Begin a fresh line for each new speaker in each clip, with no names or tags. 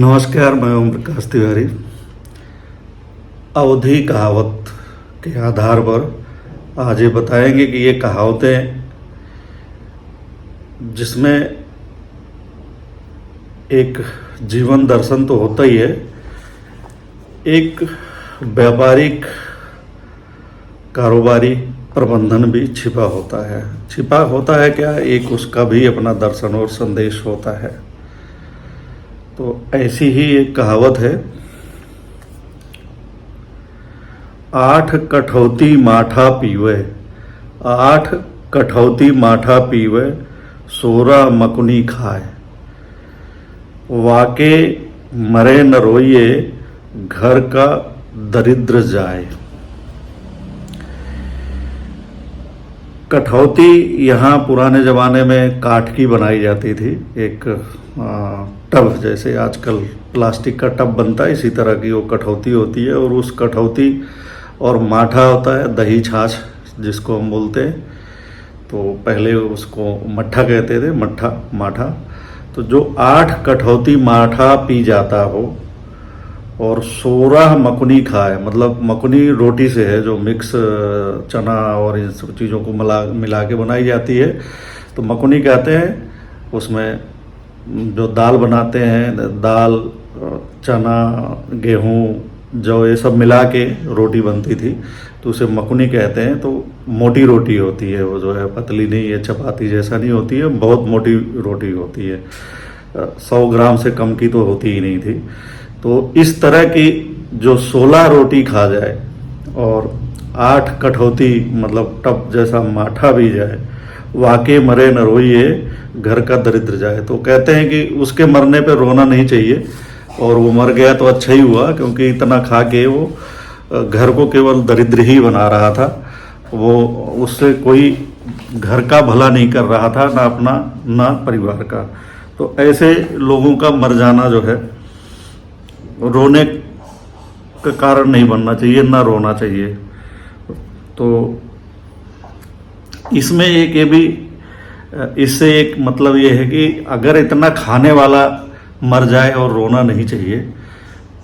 नमस्कार, मैं ओम प्रकाश तिवारी। अवधि कहावत के आधार पर आज ये बताएंगे कि ये कहावतें जिसमें एक जीवन दर्शन तो होता ही है, एक व्यापारिक कारोबारी प्रबंधन भी छिपा होता है। छिपा होता है क्या, एक उसका भी अपना दर्शन और संदेश होता है। तो ऐसी ही एक कहावत है, 8 कठौती माठा पीवे, 8 कठौती माठा पीवे, 16 मकुनी खाए, वाके मरे न रोइए, घर का दरिद्र जाए। कठौती यहाँ पुराने ज़माने में काठ की बनाई जाती थी। एक टब, जैसे आजकल प्लास्टिक का टब बनता है, इसी तरह की वो कठौती होती है। और उस कठौती और माठा होता है, दही छाछ जिसको हम बोलते हैं। तो पहले उसको मट्ठा कहते थे, मट्ठा माठा। तो जो 8 कठौती माठा पी जाता हो और 16 मकुनी खाए, मतलब मकुनी रोटी से है, जो मिक्स चना और इन सब चीज़ों को मिला के बनाई जाती है, तो मकुनी कहते हैं। उसमें जो दाल बनाते हैं, दाल, चना, गेहूँ, जौ, ये सब मिला के रोटी बनती थी, तो उसे मकुनी कहते हैं। तो मोटी रोटी होती है वो, जो है पतली नहीं है, चपाती जैसा नहीं होती है, बहुत मोटी रोटी होती है। 100 ग्राम से कम की तो होती ही नहीं थी। तो इस तरह की जो 16 रोटी खा जाए और 8 कठौती मतलब टब जैसा माठा भी जाए, वाके मरे न रोइए, घर का दरिद्र जाए। तो कहते हैं कि उसके मरने पे रोना नहीं चाहिए, और वो मर गया तो अच्छा ही हुआ, क्योंकि इतना खा के वो घर को केवल दरिद्र ही बना रहा था। वो उससे कोई घर का भला नहीं कर रहा था, ना अपना ना परिवार का। तो ऐसे लोगों का मर जाना जो है, रोने का कारण नहीं बनना चाहिए, ना रोना चाहिए। तो इसमें एक ये भी, इससे एक मतलब ये है कि अगर इतना खाने वाला मर जाए और रोना नहीं चाहिए,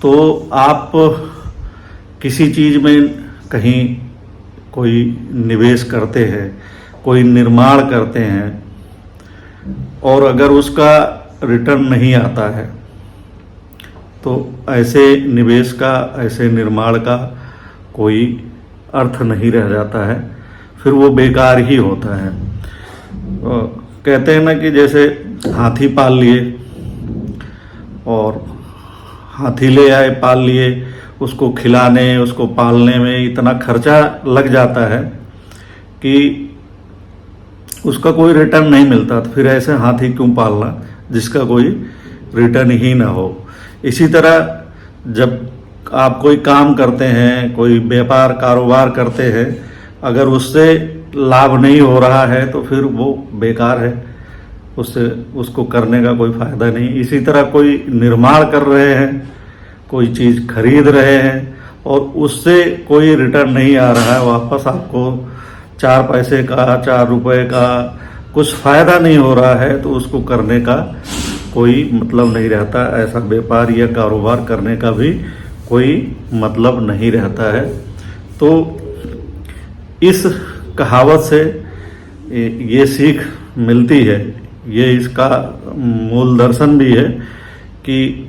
तो आप किसी चीज़ में कहीं कोई निवेश करते हैं, कोई निर्माण करते हैं, और अगर उसका रिटर्न नहीं आता है, तो ऐसे निवेश का, ऐसे निर्माण का कोई अर्थ नहीं रह जाता है, फिर वो बेकार ही होता है। कहते हैं ना कि जैसे हाथी पाल लिए, और हाथी ले आए, पाल लिए, उसको खिलाने, उसको पालने में इतना खर्चा लग जाता है कि उसका कोई रिटर्न नहीं मिलता। तो फिर ऐसे हाथी क्यों पालना जिसका कोई रिटर्न ही ना हो। इसी तरह जब आप कोई काम करते हैं, कोई व्यापार कारोबार करते हैं, अगर उससे लाभ नहीं हो रहा है तो फिर वो बेकार है, उससे उसको करने का कोई फायदा नहीं। इसी तरह कोई निर्माण कर रहे हैं, कोई चीज़ खरीद रहे हैं, और उससे कोई रिटर्न नहीं आ रहा है, वापस आपको 4 पैसे का, 4 रुपए का कुछ फ़ायदा नहीं हो रहा है, तो उसको करने का कोई मतलब नहीं रहता। ऐसा व्यापार या कारोबार करने का भी कोई मतलब नहीं रहता है। तो इस कहावत से ये सीख मिलती है, ये इसका मूल दर्शन भी है कि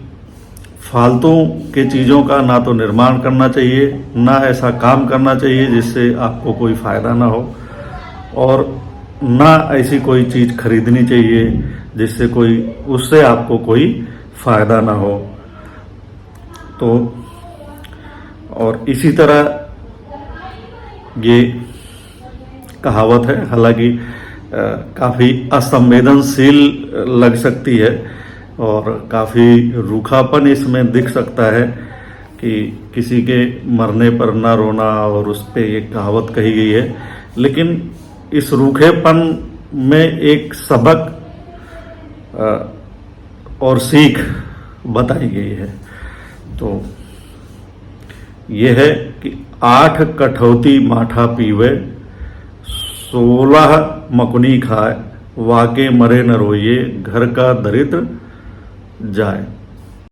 फालतू के चीज़ों का ना तो निर्माण करना चाहिए, ना ऐसा काम करना चाहिए जिससे आपको कोई फ़ायदा ना हो, और ना ऐसी कोई चीज़ खरीदनी चाहिए जिससे कोई, उससे आपको कोई फ़ायदा ना हो। तो और इसी तरह ये कहावत है, हालांकि काफ़ी असंवेदनशील लग सकती है और काफ़ी रूखापन इसमें दिख सकता है कि किसी के मरने पर ना रोना, और उस पर एक कहावत कही गई है। लेकिन इस रूखेपन में एक सबक और सीख बताई गई है। तो ये है कि 8 कठौती माठा पीवे, 16 मकुनी खाए, वाके मरे न रोइए, घर का दरिद्र जाए।